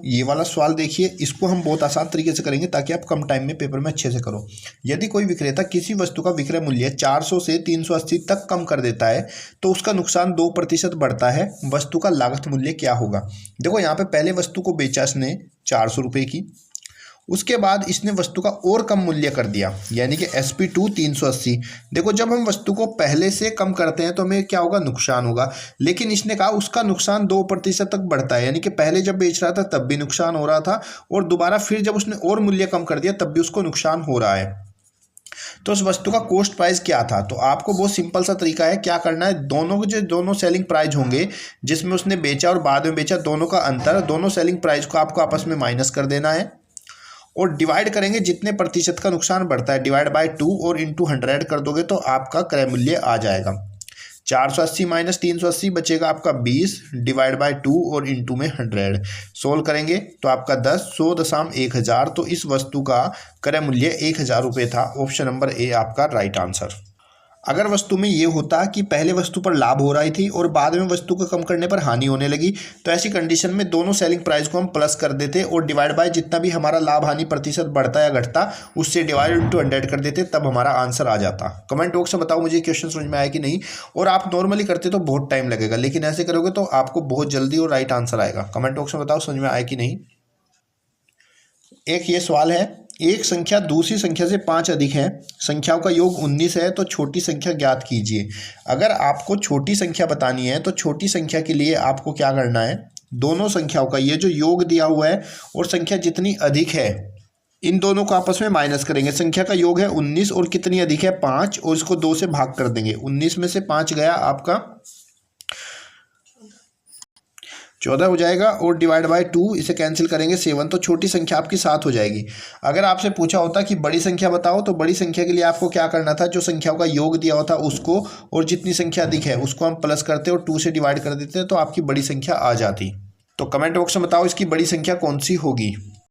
ये वाला सवाल देखिए, इसको हम बहुत आसान तरीके से करेंगे ताकि आप कम टाइम में पेपर में अच्छे से करो। यदि कोई विक्रेता किसी वस्तु का विक्रय मूल्य 400 से 380 तक कम कर देता है तो उसका नुकसान 2% बढ़ता है, वस्तु का लागत मूल्य क्या होगा। देखो यहाँ पे पहले वस्तु को बेचा इसने 400 रुपये की, उसके बाद इसने वस्तु का और कम मूल्य कर दिया, यानी कि SP2 380। देखो जब हम वस्तु को पहले से कम करते हैं तो हमें क्या होगा, नुकसान होगा। लेकिन इसने कहा उसका नुकसान 2% तक बढ़ता है, यानी कि पहले जब बेच रहा था तब भी नुकसान हो रहा था और दोबारा फिर जब उसने और मूल्य कम कर दिया तब भी उसको नुकसान हो रहा है। तो उस वस्तु का कॉस्ट प्राइस क्या था। तो आपको बहुत सिंपल सा तरीका है, क्या करना है, दोनों सेलिंग प्राइस होंगे जिसमें उसने बेचा और बाद में बेचा, दोनों का अंतर, दोनों सेलिंग प्राइस को आपको आपस में माइनस कर देना है और डिवाइड करेंगे जितने प्रतिशत का नुकसान बढ़ता है, डिवाइड बाय 2 और इंटू 100 कर दोगे तो आपका क्रय मूल्य आ जाएगा। 480 माइनस 380 बचेगा आपका 20, डिवाइड बाय 2 और इंटू में 100। सोल्व करेंगे तो आपका 10, 100,1000। तो इस वस्तु का क्रय मूल्य 1000 रुपये था। ऑप्शन नंबर ए आपका राइट आंसर। अगर वस्तु में ये होता कि पहले वस्तु पर लाभ हो रही थी और बाद में वस्तु को कम करने पर हानि होने लगी, तो ऐसी कंडीशन में दोनों सेलिंग प्राइस को हम प्लस कर देते और डिवाइड बाय जितना भी हमारा लाभ हानि प्रतिशत बढ़ता या घटता उससे डिवाइड इंटू 100 कर देते, तब हमारा आंसर आ जाता। कमेंट बॉक्स में बताओ मुझे क्वेश्चन समझ में आया कि नहीं। और आप नॉर्मली करते तो बहुत टाइम लगेगा, लेकिन ऐसे करोगे तो आपको बहुत जल्दी और राइट आंसर आएगा। कमेंट बॉक्स में बताओ समझ में आया कि नहीं। एक ये सवाल है, एक संख्या दूसरी संख्या से 5 अधिक है, संख्याओं का योग 19 है, तो छोटी संख्या ज्ञात कीजिए। अगर आपको छोटी संख्या बतानी है तो छोटी संख्या के लिए आपको क्या करना है, दोनों संख्याओं का ये जो योग दिया हुआ है और संख्या जितनी अधिक है इन दोनों को आपस में माइनस करेंगे। संख्या का योग है 19 और कितनी अधिक है 5, और इसको 2 से भाग कर देंगे। 19 में से 5 गया आपका 14 हो जाएगा और डिवाइड बाय 2 इसे कैंसिल करेंगे 7, तो छोटी संख्या आपकी 7 हो जाएगी। अगर आपसे पूछा होता कि बड़ी संख्या बताओ तो बड़ी संख्या के लिए आपको क्या करना था, जो संख्याओं का योग दिया होता उसको और जितनी संख्या अधिक है उसको हम प्लस करते और 2 से डिवाइड कर देते तो आपकी बड़ी संख्या आ जाती। तो कमेंट बॉक्स में बताओ इसकी बड़ी संख्या कौन सी होगी।